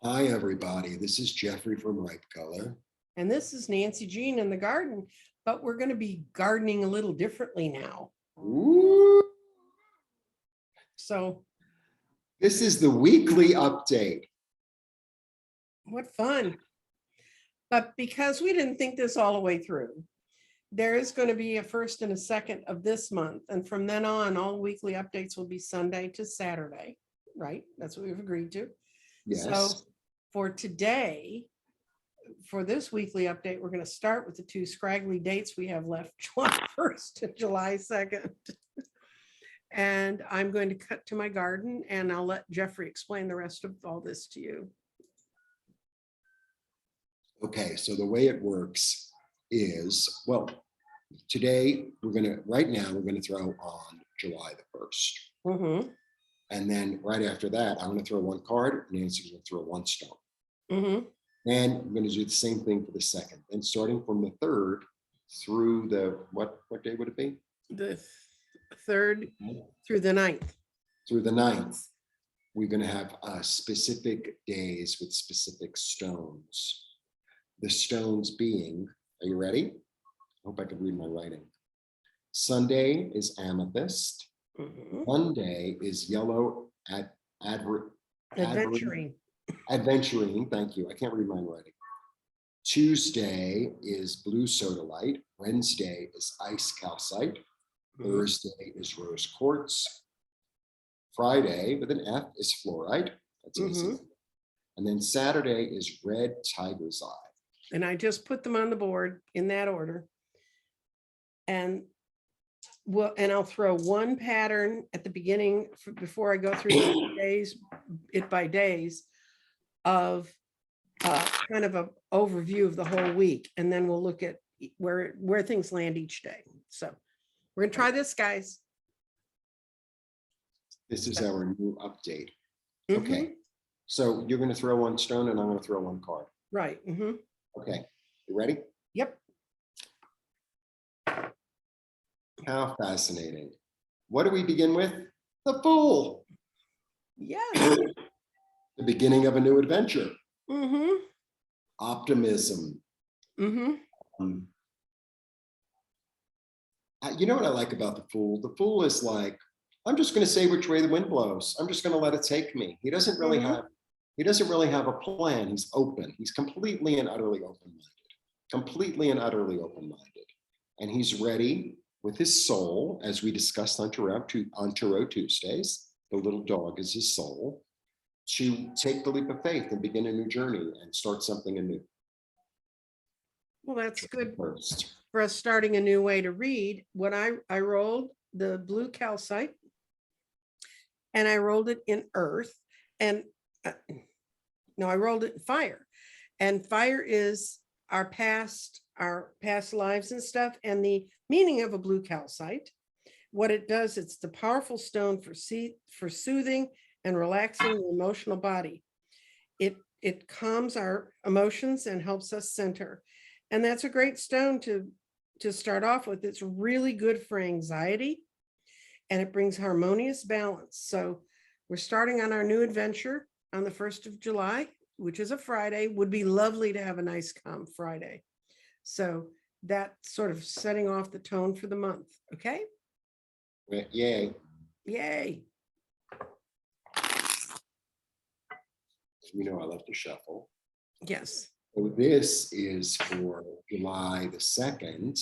Hi, everybody. This is Jeffrey from Ripecolor. And this is Nancy Jean in the garden, but we're going to be gardening a little differently now. Ooh. So This is the weekly update. what fun. But because we didn't think this all the way through, there is going to be a first and a second of this month. And from then on, all weekly updates will be Sunday to Saturday, right? That's what we've agreed to. Yes. So for today, for this weekly update, we're going to start with the two scraggly dates we have left, July 1st and July 2nd. And I'm going to cut to my garden and I'll let Jeffrey explain the rest of all this to you. Okay, so the way it works is, well, today right now we're going to throw on July the 1st. Mm-hmm. And then right after that, I'm going to throw one card, Nancy's going to throw one stone. Mm-hmm. And we're going to do the same thing for the second. And starting from the 3rd through the, what day would it be? The 3rd through the 9th. Through the 9th, we're going to have specific days with specific stones. The stones being, are you ready? I hope I can read my writing. Sunday is Amethyst. Mm-hmm. Monday is yellow Aventurine. Aventurine, thank you. I can't read my writing. Tuesday is blue Sodalite. Wednesday is ice Calcite. Thursday is rose Quartz. Friday with an F is Fluorite. That's easy. And then Saturday is red tiger's eye. And I just put them on the board in that order. And I'll throw one pattern at the beginning before I go through the days, by days of kind of an overview of the whole week. And then we'll look at where things land each day. So we're gonna try this, guys. This is our new update. Okay, so you're gonna throw one stone and I'm gonna throw one card. Right. Okay, you ready? Yep. How fascinating. What do we begin with? The Fool. Yes. The beginning of a new adventure. Optimism. You know what I like about the Fool? The Fool is like, I'm just going to say which way the wind blows. I'm just going to let it take me. He doesn't really have a plan. He's open. He's completely and utterly open-minded. Completely and utterly open-minded. And he's ready with his soul, as we discussed on Tarot Tuesdays. The little dog is his soul, to take the leap of faith and begin a new journey and start something anew. Well, that's good First. for us starting a new way to read. When I rolled the blue calcite and I rolled it in earth and no, I rolled it in fire, and fire is our past lives and stuff. And the meaning of a blue calcite, what it does, it's the powerful stone for soothing and relaxing the emotional body. It calms our emotions and helps us center. And that's a great stone to start off with. It's really good for anxiety and it brings harmonious balance. So we're starting on our new adventure on the 1st of July, which is a Friday. Would be lovely to have a nice calm Friday. So that's sort of setting off the tone for the month. Okay. Yay. Yay. You know I love to shuffle. Yes. So this is for July the 2nd.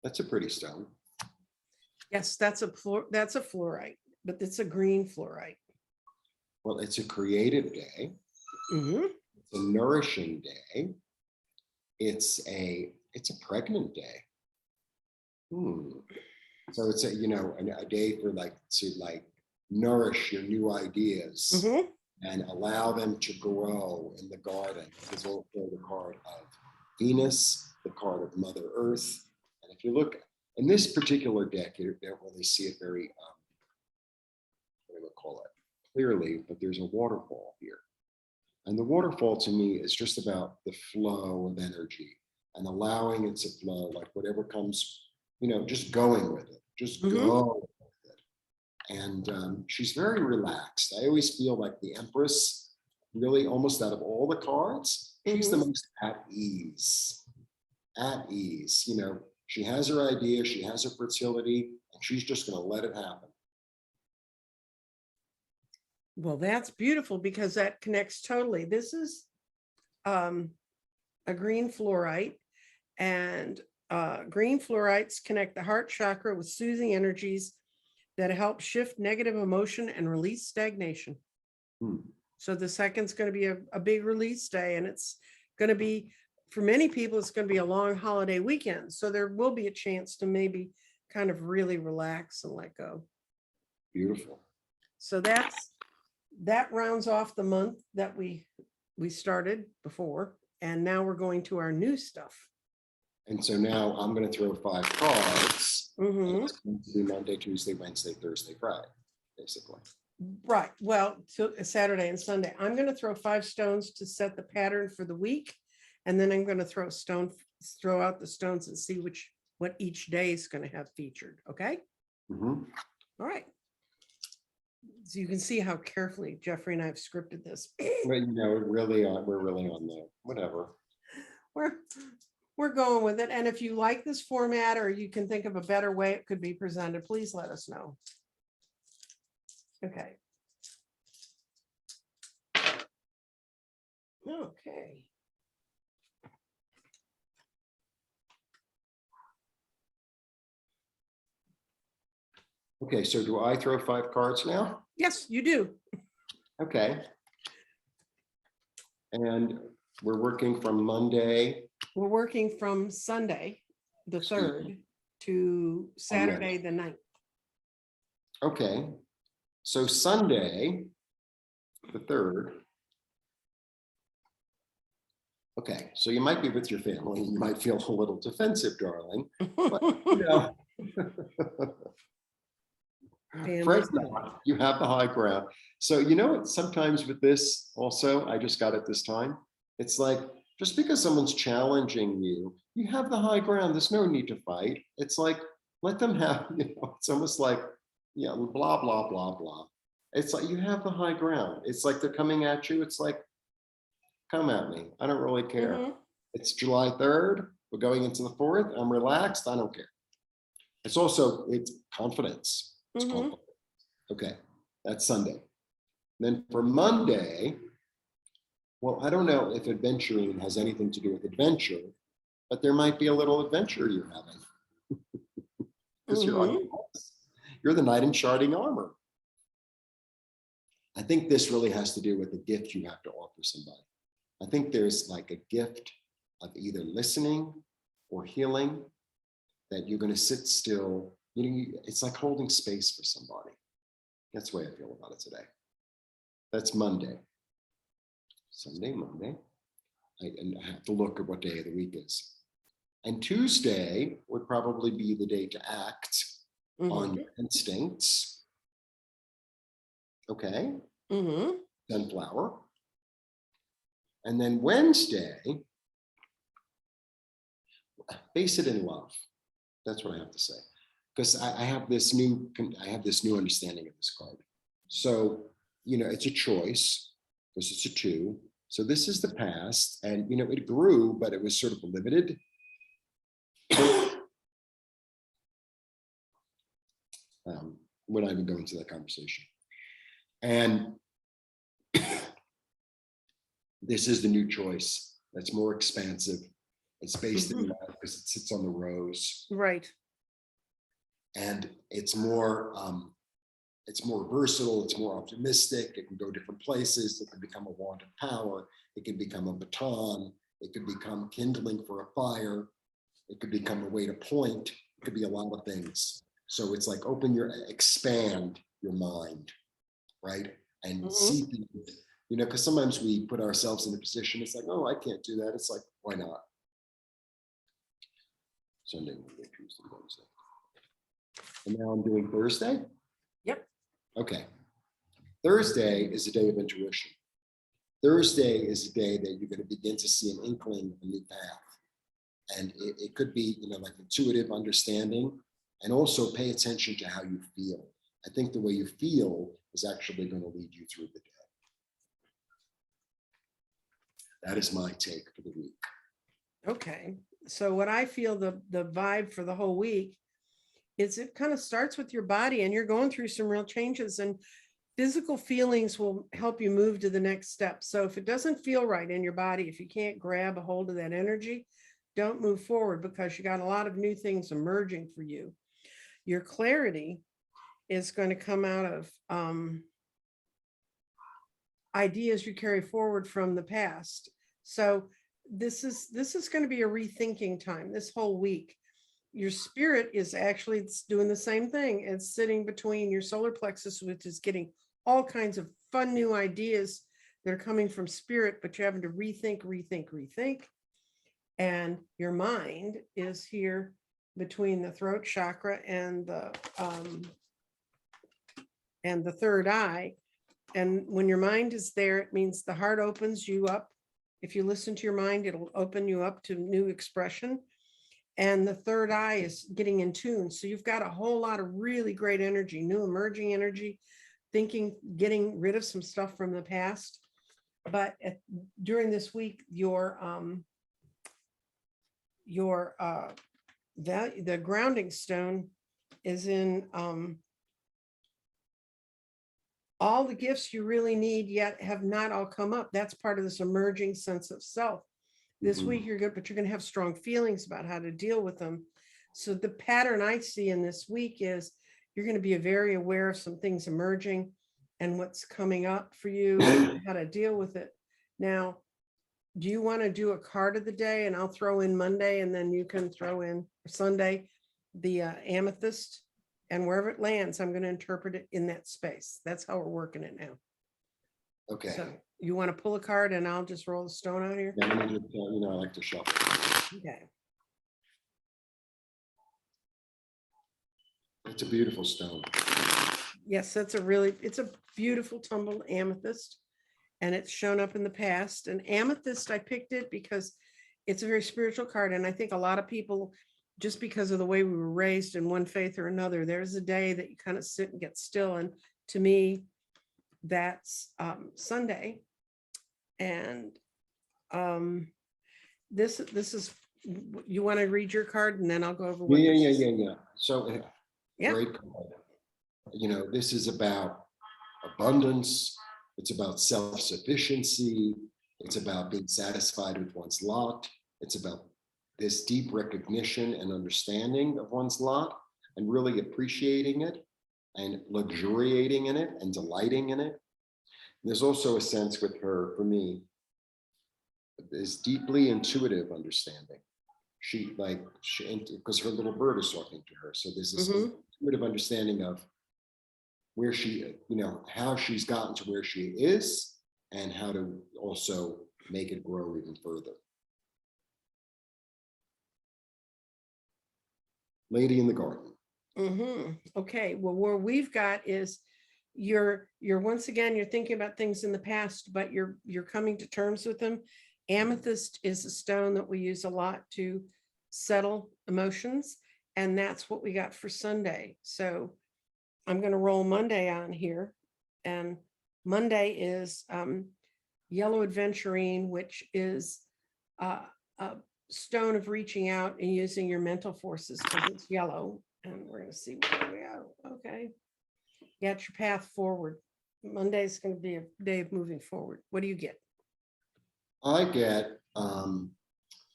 That's a pretty stone. Yes, that's a fluorite, but it's a green fluorite. Well, it's a creative day. It's a nourishing day. It's a pregnant day. So it's a day for to nourish your new ideas and allow them to grow in the garden. It's also the card of Venus, the card of Mother Earth. And if you look in this particular deck, you don't really see it very, what do I call it, clearly, but there's a waterfall here. And the waterfall to me is just about the flow of energy and allowing it to flow, like whatever comes, just going with it, just go with it. And she's very relaxed. I always feel like the Empress, really almost out of all the cards, she's the most at ease. At ease, you know, she has her idea, she has her fertility, and she's just going to let it happen. Well, that's beautiful because that connects totally. This is a green fluorite, and green fluorites connect the heart chakra with soothing energies that help shift negative emotion and release stagnation. So the second's going to be a big release day, and it's going to be, for many people, it's going to be a long holiday weekend. So there will be a chance to maybe kind of really relax and let go. Beautiful. So that rounds off the month that we started before, and now we're going to our new stuff. And so now I'm going to throw 5 cards. And it's going to be Monday, Tuesday, Wednesday, Thursday, Friday, basically. Right. Well, Saturday and Sunday. I'm going to throw 5 stones to set the pattern for the week, and then I'm going to throw out the stones and see what each day is going to have featured. Okay. All right. So you can see how carefully Jeffrey and I have scripted this. But you know, we're really on the whatever. We're going with it. And if you like this format, or you can think of a better way it could be presented, please let us know. Okay. Okay. Okay, so do I throw 5 cards now? Yes, you do. Okay. And we're working from Monday. We're working from Sunday, the 3rd, to Saturday, the 9th. Okay. So Sunday, the 3rd. Okay, so you might be with your family and you might feel a little defensive, darling. But, you know, Fred's not. You have the high ground. So you know what, sometimes with this also, I just got it this time. It's like, just because someone's challenging you, you have the high ground. There's no need to fight. It's like, let them have, you know, it's almost like, yeah, blah, blah, blah, blah. It's like, you have the high ground. It's like they're coming at you. It's like, come at me. I don't really care. It's July 3rd. We're going into the 4th. I'm relaxed. I don't care. It's also, it's confidence. It's confidence. Okay, that's Sunday. Then for Monday, well, I don't know if Aventurine has anything to do with adventure, but there might be a little adventure you're having. Because you're the knight in shining armor. I think this really has to do with the gift you have to offer somebody. I think there's like a gift of either listening or healing that you're going to sit still. You know, it's like holding space for somebody. That's the way I feel about it today. That's Monday. Sunday, Monday. And I have to look at what day of the week is. And Tuesday would probably be the day to act on your instincts. Okay. Sunflower. And then Wednesday, base it in love. That's what I have to say. Because I have this new understanding of this card. So, you know, it's a choice because it's a 2. So this is the past, and you know, it grew, but it was sort of limited. We're not even going into that conversation. And this is the new choice that's more expansive. It's based in love because it sits on the rose. Right. And it's more versatile, it's more optimistic, it can go different places, it can become a wand of power, it can become a baton, it could become kindling for a fire, it could become a way to point, it could be a lot of things. So it's like expand your mind, right? And see things, you know, because sometimes we put ourselves in a position, it's like, oh, I can't do that. It's like, why not? Sunday, Monday, Tuesday, Wednesday. And now I'm doing Thursday? Yep. Okay. Thursday is a day of intuition. Thursday is a day that you're going to begin to see an inkling of a new path. And it could be, you know, like intuitive understanding, and also pay attention to how you feel. I think the way you feel is actually going to lead you through the day. That is my take for the week. Okay. So what I feel the vibe for the whole week is it kind of starts with your body, and you're going through some real changes, and physical feelings will help you move to the next step. So if it doesn't feel right in your body, if you can't grab a hold of that energy, don't move forward, because you got a lot of new things emerging for you. Your clarity is going to come out of ideas you carry forward from the past. So this is going to be a rethinking time this whole week. Your spirit is actually doing the same thing. It's sitting between your solar plexus, which is getting all kinds of fun new ideas that are coming from spirit, but you're having to rethink. And your mind is here between the throat chakra and the third eye. And when your mind is there, it means the heart opens you up. If you listen to your mind, it'll open you up to new expression. And the third eye is getting in tune. So you've got a whole lot of really great energy, new emerging energy, thinking, getting rid of some stuff from the past. But during this week, the grounding stone is in all the gifts you really need yet have not all come up. That's part of this emerging sense of self. This week you're good, but you're going to have strong feelings about how to deal with them. So the pattern I see in this week is you're going to be very aware of some things emerging and what's coming up for you, how to deal with it. Now, do you want to do a card of the day? And I'll throw in Monday, and then you can throw in Sunday, the amethyst, and wherever it lands, I'm going to interpret it in that space. That's how we're working it now. Okay. So you want to pull a card and I'll just roll the stone out here? Yeah, let me just, I like to shuffle. Okay. It's a beautiful stone. Yes, it's a beautiful tumbled amethyst, and it's shown up in the past. And amethyst, I picked it because it's a very spiritual card. And I think a lot of people, just because of the way we were raised in one faith or another, there's a day that you kind of sit and get still. And to me, that's Sunday. And this is, you want to read your card and then I'll go over what Yeah. So yeah. Great card. This is about abundance. It's about self-sufficiency. It's about being satisfied with one's lot. It's about this deep recognition and understanding of one's lot and really appreciating it and luxuriating in it and delighting in it. There's also a sense with her, for me, this deeply intuitive understanding. Because her little bird is talking to her. So there's this intuitive understanding of where she, how she's gotten to where she is and how to also make it grow even further. Lady in the garden. Okay, well, where we've got is you're once again, you're thinking about things in the past, but you're coming to terms with them. Amethyst is a stone that we use a lot to settle emotions, and that's what we got for Sunday. So I'm going to roll Monday on here, and Monday is yellow aventurine, which is a stone of reaching out and using your mental forces because it's yellow. And we're going to see where we go. Okay. Get your path forward. Monday is going to be a day of moving forward. What do you get? I get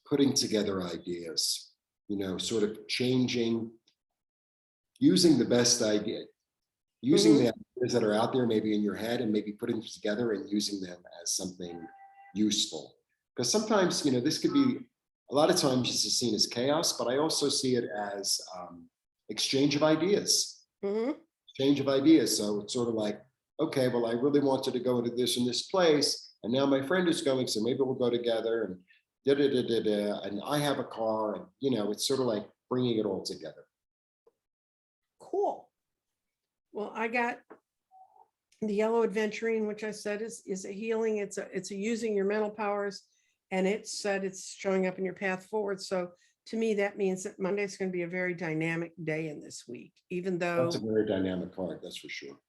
putting together ideas, sort of changing, using the best idea, using the ideas that are out there maybe in your head and maybe putting them together and using them as something useful. Because sometimes, this could be, a lot of times this is seen as chaos, but I also see it as exchange of ideas. Exchange of ideas. So it's sort of like, okay, well, I really wanted to go into this and this place, and now my friend is going, so maybe we'll go together, and and I have a car, and it's sort of like bringing it all together. Cool. Well, I got the yellow aventurine, which I said is a healing. It's a using your mental powers, and it said it's showing up in your path forward. So to me, that means that Monday's going to be a very dynamic day in this week, even though That's a very dynamic card, that's for sure.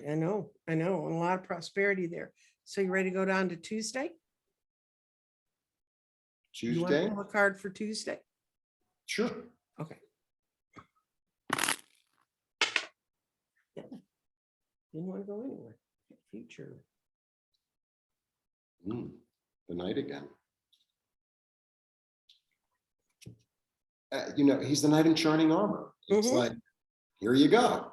I know, and a lot of prosperity there. So you ready to go down to Tuesday? You want to Tuesday? pull a card for Tuesday? Sure. Okay. Yeah. Didn't want to go anywhere. Future. The knight again. You know, he's the knight in shining armor. It's like, here you go.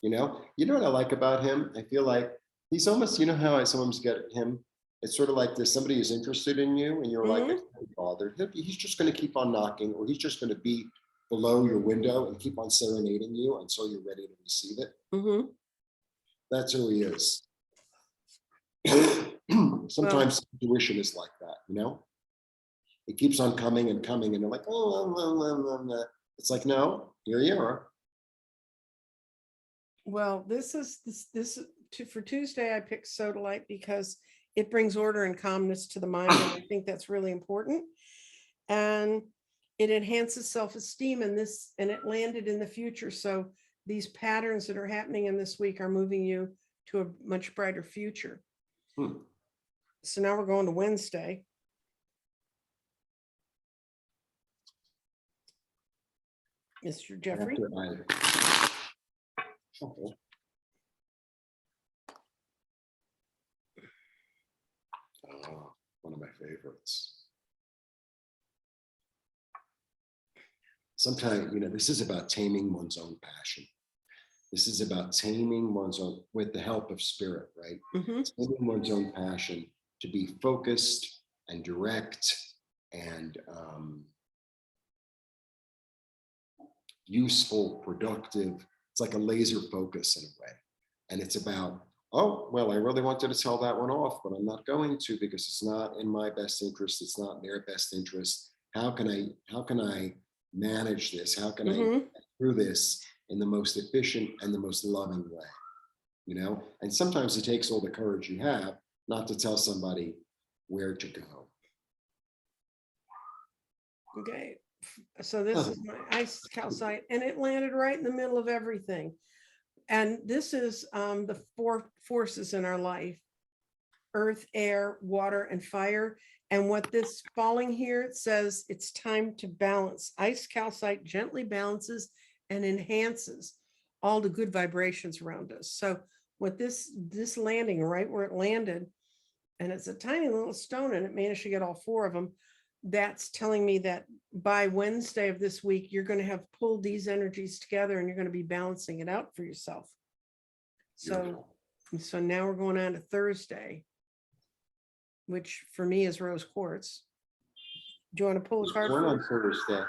You know what I like about him? I feel like he's almost, you know how I sometimes get him? It's sort of like there's somebody who's interested in you and you're like, I can't be bothered. He's just going to keep on knocking, or he's just going to be below your window and keep on serenading you until you're ready to receive it. That's who he is. Sometimes intuition is like that, you know? It keeps on coming and coming, and you're like, oh, it's like, no, here you are. Well, for Tuesday, I picked Sodalite because it brings order and calmness to the mind, and I think that's really important. And it enhances self-esteem, and it landed in the future. So these patterns that are happening in this week are moving you to a much brighter future. So now we're going to Wednesday. Mr. Jeffrey. One of my favorites. Sometimes, you know, this is about taming one's own passion. This is about taming one's own, with the help of spirit, right? Taming one's own passion to be focused and direct and useful, productive. It's like a laser focus in a way. And it's about, oh, well, I really wanted to tell that one off, but I'm not going to because it's not in my best interest. It's not in their best interest. How can I manage this? How can I get through this in the most efficient and the most loving way? You know, and sometimes it takes all the courage you have not to tell somebody where to go. Okay. So this is my ice calcite, and it landed right in the middle of everything. And this is the four forces in our life: earth, air, water, and fire. And what this falling here, it says it's time to balance. Ice calcite gently balances and enhances all the good vibrations around us. So with this landing right where it landed, and it's a tiny little stone, and it managed to get all four of them, that's telling me that by Wednesday of this week, you're going to have pulled these energies together and you're going to be balancing it out for yourself. So now we're going on to Thursday, which for me is rose quartz. Do you want to pull a card? We're on Thursday.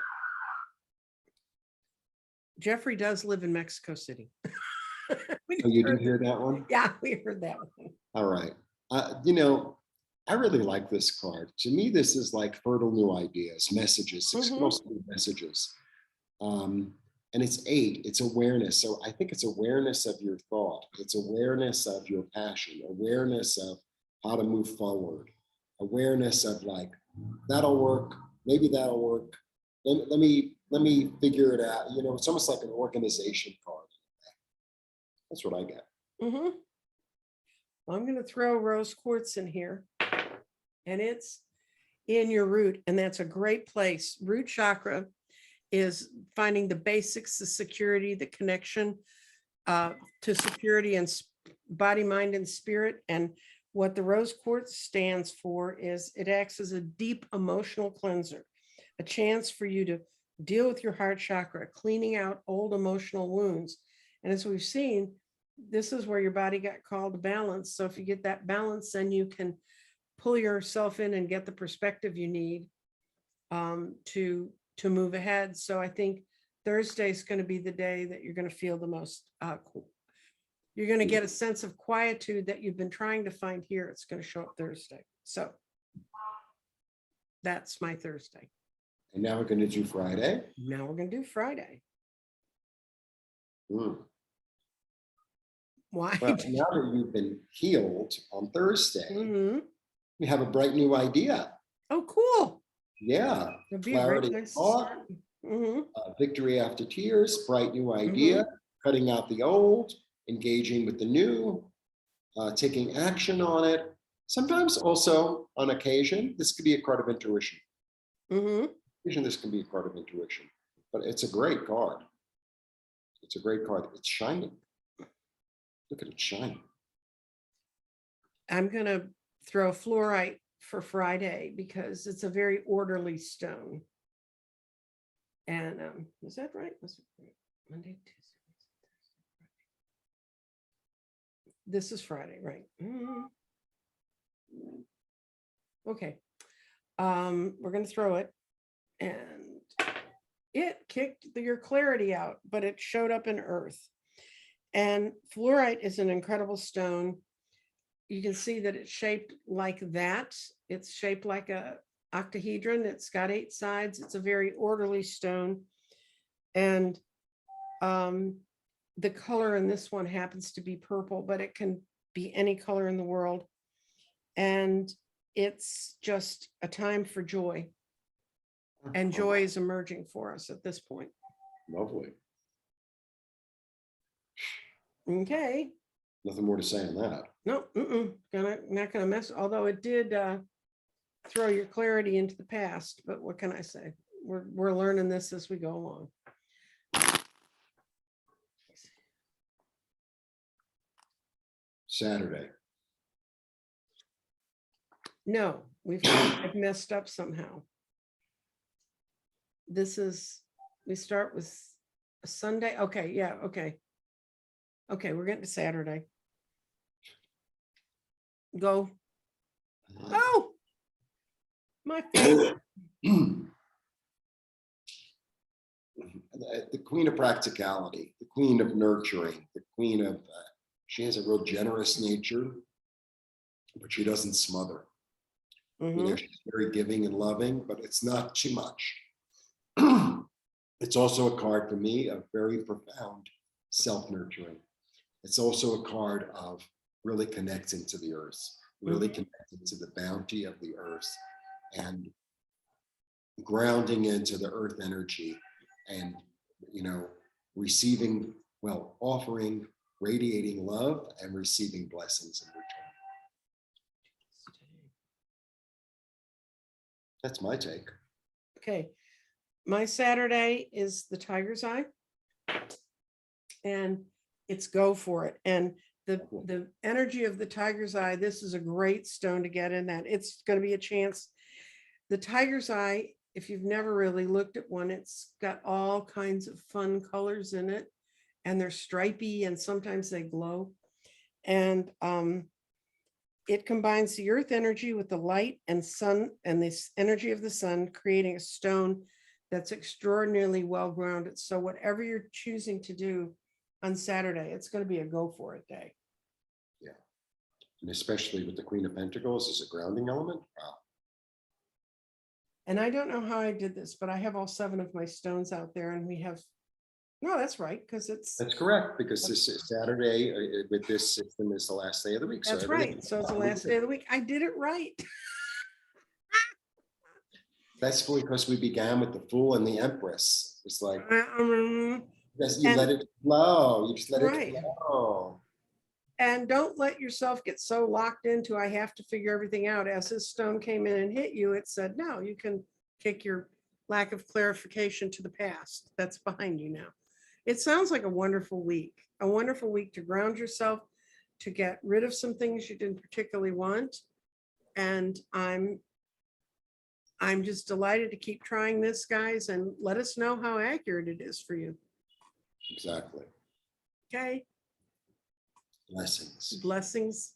Jeffrey does live in Mexico City. Oh, you didn't hear that one? Yeah, we heard that one. All right. You know, I really like this card. To me, this is like fertile new ideas, messages, mostly messages. And it's 8, it's awareness. So I think it's awareness of your thought. It's awareness of your passion, awareness of how to move forward, awareness of like, that'll work, maybe that'll work. Let me figure it out. You know, it's almost like an organization card. That's what I get. Well, I'm going to throw rose quartz in here, and it's in your root, and that's a great place. Root chakra is finding the basics, the security, the connection to security and body, mind, and spirit. And what the rose quartz stands for is it acts as a deep emotional cleanser, a chance for you to deal with your heart chakra, cleaning out old emotional wounds. And as we've seen, this is where your body got called to balance. So if you get that balance, then you can pull yourself in and get the perspective you need to move ahead. So I think Thursday is going to be the day that you're going to feel the most you're going to get a sense of quietude that you've been trying to find here. It's going to show up Thursday. So that's my Thursday. And now we're going to do Friday. Now we're going to do Friday. Why? Well, now that you've been healed on Thursday, we have a bright new idea. Oh, cool. Yeah. It'd be a great Clarity of place to thought, start. Mhm, victory after tears, bright new idea, cutting out the old, engaging with the new, taking action on it. Sometimes also on occasion, this could be a card of intuition. mhm. This can be a card of intuition, but it's a great card. It's a great card. It's shining. Look at it shining. I'm gonna throw fluorite for Friday because it's a very orderly stone. And is that right? Was it Monday, Tuesday, Wednesday, Thursday, Friday? This is Friday, right? Okay. We're gonna throw it, and it kicked your clarity out, but it showed up in earth. And fluorite is an incredible stone. You can see that it's shaped like that. It's shaped like a octahedron. It's got 8 sides. It's a very orderly stone. And the color in this one happens to be purple, but it can be any color in the world. And it's just a time for joy. And joy is emerging for us at this point. Lovely. Okay. Nothing more to say on that. No, not gonna mess, although it did throw your clarity into the past, but what can I say? We're learning this as we go along. Saturday. No, I've messed up somehow. We start with a Sunday. Okay, yeah, okay. Okay, we're getting to Saturday. Go. Oh, my favorite. The queen of practicality, the queen of nurturing, the queen of, she has a real generous nature, but she doesn't smother. You know, she's very giving and loving, but it's not too much. It's also a card for me of very profound self-nurturing. It's also a card of really connecting to the earth, really connecting to the bounty of the earth and grounding into the earth energy and, you know, receiving, well, offering, radiating love and receiving blessings in return. That's my take. Okay. My Saturday is the tiger's eye. And it's go for it. And the energy of the tiger's eye, this is a great stone to get in that. It's going to be a chance. The tiger's eye, if you've never really looked at one, it's got all kinds of fun colors in it. And they're stripy and sometimes they glow. And it combines the earth energy with the light and sun and this energy of the sun, creating a stone that's extraordinarily well grounded. So whatever you're choosing to do on Saturday, it's going to be a go for it day. Yeah. And especially with the Queen of Pentacles as a grounding element. Wow. And I don't know how I did this, but I have all 7 of my stones out there and we have, no, that's right. Because that's correct. Because this is Saturday with this system is the last day of the week. That's so right. So it's the last day of the week. I did it right. That's because we began with the Fool and the Empress. It's like, you and, let it flow. You just let right. it flow. And don't let yourself get so locked into, I have to figure everything out. As this stone came in and hit you, it said, no, you can kick your lack of clarification to the past. That's behind you now. It sounds like a wonderful week to ground yourself, to get rid of some things you didn't particularly want. And I'm just delighted to keep trying this, guys, and let us know how accurate it is for you. Exactly. Okay. Blessings. Blessings.